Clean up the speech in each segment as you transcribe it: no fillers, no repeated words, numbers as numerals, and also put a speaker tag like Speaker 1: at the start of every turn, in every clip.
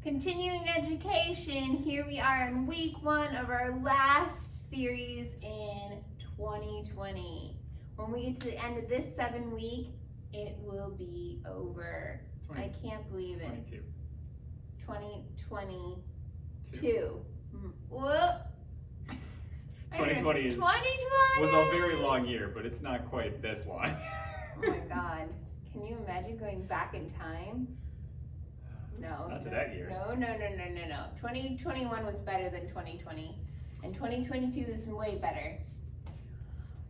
Speaker 1: Continuing education, here we are in week 1 of our last series in 2020. When we get to the end of this 7 week, it will be over. I can't believe it. 2022. Whoop.
Speaker 2: 2020 was a very long year, but it's not quite this long.
Speaker 1: Oh my God. Can you imagine going back in time? No.
Speaker 2: Not to that year.
Speaker 1: No. 2021 was better than 2020. And 2022 is way better.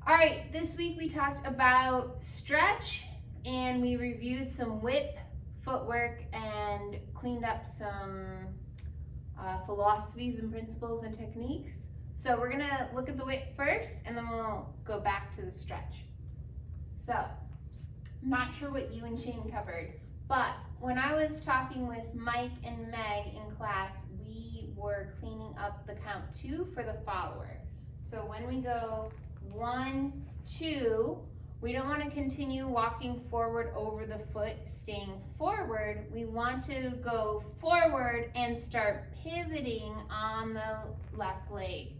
Speaker 1: All right, this week we talked about stretch and we reviewed some whip, footwork, and cleaned up some philosophies and principles and techniques. So we're gonna look at the whip first and then we'll go back to the stretch. So, I'm not sure what you and Shane covered, but when I was talking with Mike and Meg in class, we were cleaning up the count 2 for the follower. So when we go 1, 2, we don't want to continue walking forward over the foot, staying forward. We want to go forward and start pivoting on the left leg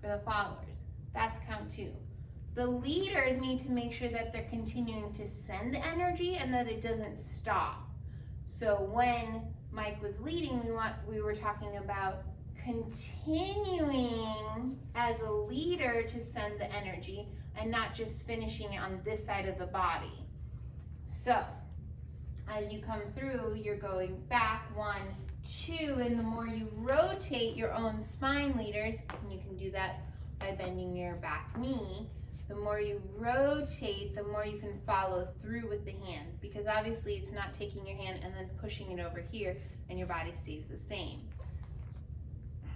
Speaker 1: for the followers. That's count 2. The leaders need to make sure that they're continuing to send energy and that it doesn't stop. So when Mike was leading, we were talking about continuing as a leader to send the energy and not just finishing it on this side of the body. So as you come through, you're going back 1, 2, and the more you rotate your own spine, leaders, and you can do that by bending your back knee, the more you rotate, the more you can follow through with the hand, because obviously it's not taking your hand and then pushing it over here and your body stays the same.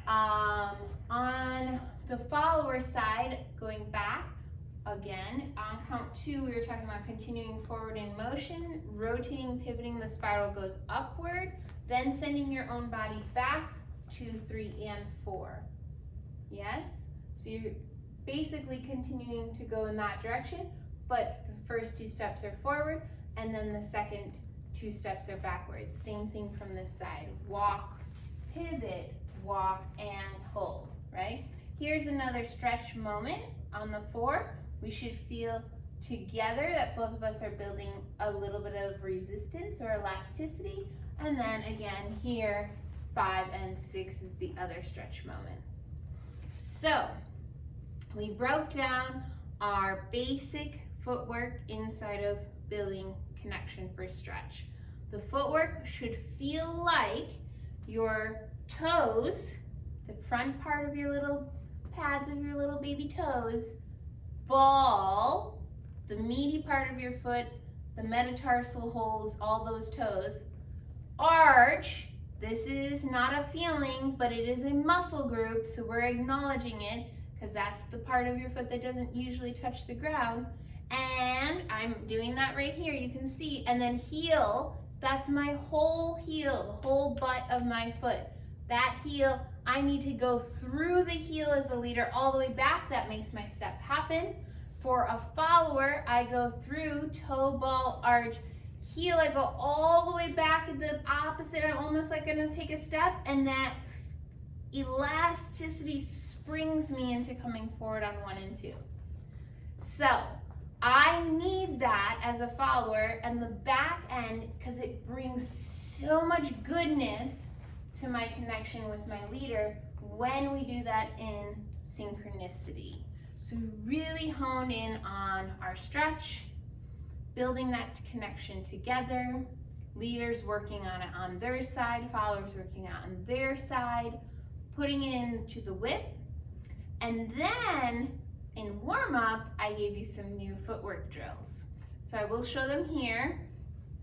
Speaker 1: On the follower side, going back, again, on count 2, we were talking about continuing forward in motion, rotating, pivoting, the spiral goes upward, then sending your own body back, 2, 3, and 4. Yes? So you're basically continuing to go in that direction, but the first 2 steps are forward, and then the second 2 steps are backwards. Same thing from this side. Walk, pivot, walk, and hold, right? Here's another stretch moment on the 4. We should feel together that both of us are building a little bit of resistance or elasticity, and then again here, 5 and 6 is the other stretch moment. So, we broke down our basic footwork inside of building connection for stretch. The footwork should feel like your toes, the front part of your little pads of your little baby toes, ball, the meaty part of your foot, the metatarsal holds all those toes, arch. This is not a feeling, but it is a muscle group, so we're acknowledging it, because that's the part of your foot that doesn't usually touch the ground. And I'm doing that right here, you can see. And then heel, that's my whole heel, the whole butt of my foot. That heel, I need to go through the heel as a leader all the way back. That makes my step happen. For a follower, I go through toe, ball, arch, heel. I go all the way back at the opposite. I'm almost like gonna take a step, and that elasticity brings me into coming forward on 1 and 2. So I need that as a follower, and the back end, because it brings so much goodness to my connection with my leader when we do that in synchronicity. So we really honed in on our stretch, building that connection together, leaders working on it on their side, followers working out on their side, putting it into the whip. And then in warm-up, I gave you some new footwork drills. So I will show them here.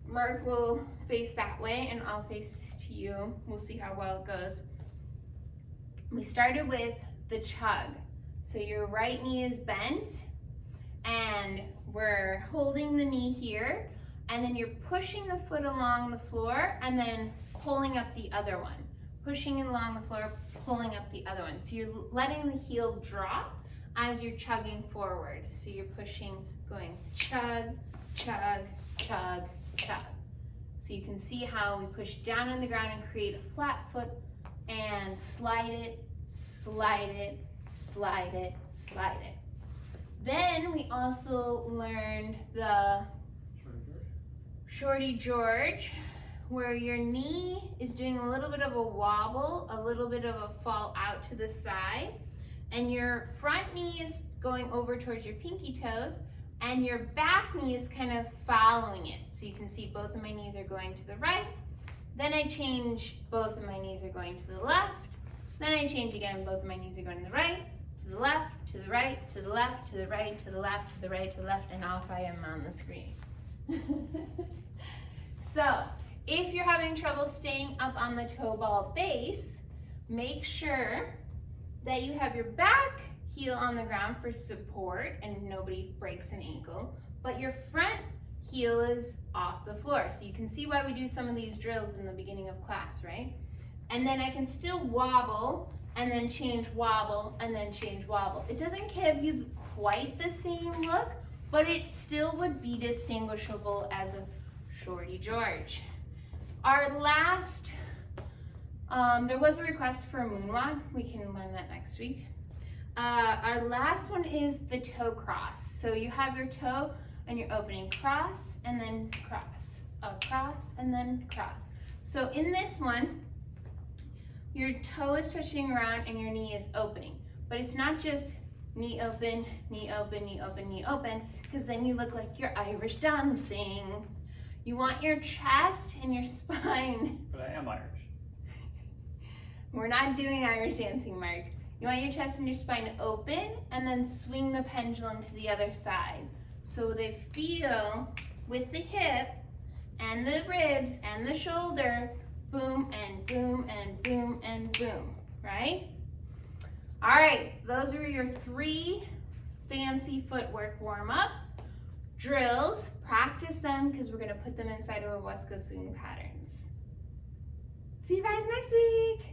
Speaker 1: Mark will face that way and I'll face to you. We'll see how well it goes. We started with the chug. So your right knee is bent and we're holding the knee here, and then you're pushing the foot along the floor and then pulling up the other one. Pushing it along the floor, pulling up the other one. So you're letting the heel drop as you're chugging forward. So you're pushing, going chug, chug, chug, chug. So you can see how we push down on the ground and create a flat foot and slide it, slide it, slide it, slide it. Then we also learned the Shorty George, where your knee is doing a little bit of a wobble, a little bit of a fall out to the side, and your front knee is going over towards your pinky toes, and your back knee is kind of following it. So you can see both of my knees are going to the right, then I change, both of my knees are going to the left, then I change again, both of my knees are going to the right, to the left, to the right, to the left, to the right, to the left, to the right, to the left, and off I am on the screen. So, if you're having trouble staying up on the toe ball base, make sure that you have your back heel on the ground for support and nobody breaks an ankle, but your front heel is off the floor. So you can see why we do some of these drills in the beginning of class, right? And then I can still wobble and then change wobble and then change wobble. It doesn't give you quite the same look, but it still would be distinguishable as a Shorty George. Our last, there was a request for a moonwalk. We can learn that next week. Our last one is the toe cross. So you have your toe and you're opening cross and then cross, cross and then cross. So in this one, your toe is touching around and your knee is opening. But it's not just knee open, knee open, knee open, knee open, because then you look like you're Irish dancing. You want your chest and your spine.
Speaker 2: But I am Irish.
Speaker 1: We're not doing Irish dancing, Mark. You want your chest and your spine open and then swing the pendulum to the other side. So they feel with the hip and the ribs and the shoulder, boom and boom and boom and boom, right? All right, those are your 3 fancy footwork warm-up drills. Practice them because we're gonna put them inside of our West Coast swing patterns. See you guys next week.